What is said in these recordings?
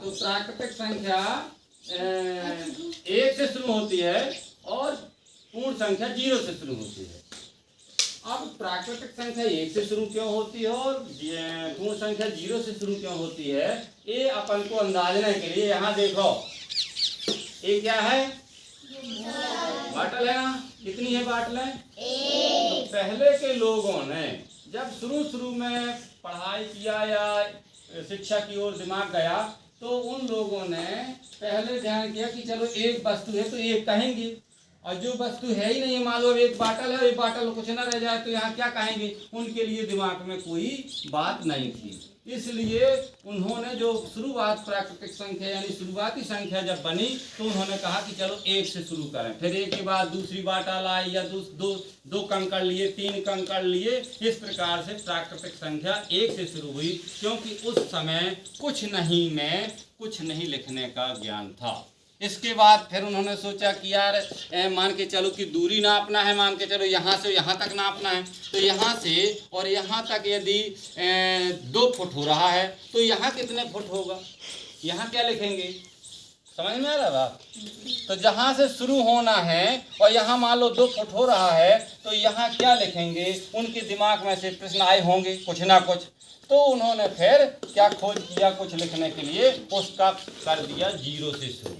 तो प्राकृतिक संख्या एक से शुरू होती है और पूर्ण संख्या 0 से शुरू होती है। अब प्राकृतिक संख्या 1 से शुरू क्यों होती है और पूर्ण संख्या 0 से शुरू क्यों होती है, ये अपन को अंदाजने के लिए यहाँ देखो, ये क्या है, बाटल है ना। कितनी है बाटलें? तो पहले के लोगों ने जब शुरू में पढ़ाई किया या शिक्षा की ओर दिमाग गया, तो उन लोगों ने पहले ध्यान किया कि चलो एक वस्तु है तो एक कहेंगे, और जो वस्तु है ही नहीं, मान लो एक बाटल है, एक बाटल कुछ ना रह जाए तो यहाँ क्या कहेंगे। उनके लिए दिमाग में कोई बात नहीं थी, इसलिए उन्होंने जो शुरुआत प्राकृतिक संख्या यानी शुरुआती संख्या जब बनी तो उन्होंने कहा कि चलो एक से शुरू करें। फिर एक के बाद दूसरी बाटल आई या दो कंकड़ लिए, 3 कंकड़ लिए, इस प्रकार से प्राकृतिक संख्या 1 से शुरू हुई, क्योंकि उस समय कुछ नहीं लिखने का ज्ञान था। इसके बाद फिर उन्होंने सोचा कि यार मान के चलो कि दूरी नापना है, मान के चलो यहाँ से यहाँ तक नापना है, तो यहाँ से और यहाँ तक यदि 2 फुट हो रहा है तो यहाँ कितने फुट होगा, यहाँ क्या लिखेंगे, समझ में आ रहा बात। तो जहाँ से शुरू होना है और यहाँ मान लो 2 फुट हो रहा है तो यहाँ क्या लिखेंगे, उनके दिमाग में से प्रश्न आए होंगे कुछ ना कुछ। तो उन्होंने फिर क्या खोज किया, कुछ लिखने के लिए उसका कर दिया 0 से शुरू,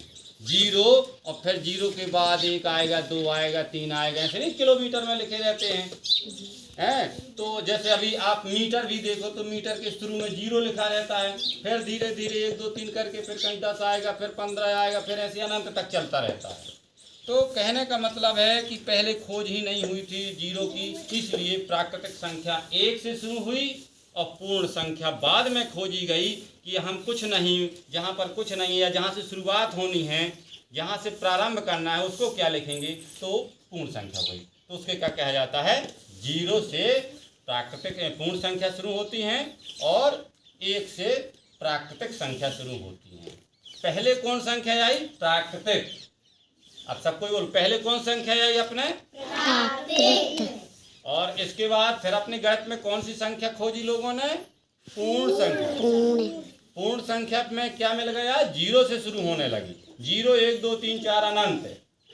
0 और फिर 0 के बाद 1 आएगा, 2 आएगा, 3 आएगा, ऐसे नहीं किलोमीटर में लिखे रहते हैं। तो जैसे अभी आप मीटर भी देखो तो मीटर के शुरू में 0 लिखा रहता है, फिर धीरे धीरे 1 2 3 करके फिर कहीं 10 आएगा, फिर 15 आएगा, फिर ऐसे अनंत तक चलता रहता है। तो कहने का मतलब है कि पहले खोज ही नहीं हुई थी 0 की, इसलिए प्राकृतिक संख्या 1 से शुरू हुई और पूर्ण संख्या बाद में खोजी गई कि हम कुछ नहीं, जहाँ पर कुछ नहीं है या जहाँ से शुरुआत होनी है, जहाँ से प्रारंभ करना है, उसको क्या लिखेंगे, तो पूर्ण संख्या हुई। तो उसके क्या कहा जाता है, 0 से प्राकृतिक पूर्ण संख्या शुरू होती हैं और 1 से प्राकृतिक संख्या शुरू होती हैं। पहले कौन संख्या आई, प्राकृतिक। अब सबको बोल, पहले कौन संख्या आई अपने, प्राकृतिक। और इसके बाद फिर अपने गणित में कौन सी संख्या खोजी लोगों ने, पूर्ण संख्या। पूर्ण संख्या में क्या मिल गया, 0 से शुरू होने लगी, 0 1 2 3 4 अनंत,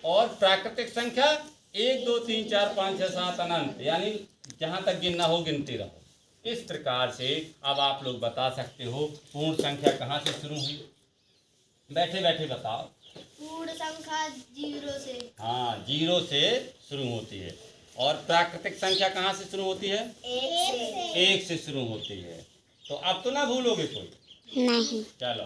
और प्राकृतिक संख्या 1 2 3 4 5 6 7 अनंत, यानी जहाँ तक गिनना हो गिनते रहो। इस प्रकार से अब आप लोग बता सकते हो पूर्ण संख्या कहाँ से शुरू हुई, बैठे बैठे बताओ। पूर्ण संख्या 0 से, हाँ 0 से शुरू होती है। और प्राकृतिक संख्या कहाँ से शुरू होती है, 1 से। 1 से शुरू होती है। तो अब तो ना भूलोगे कोई, नहीं। चलो।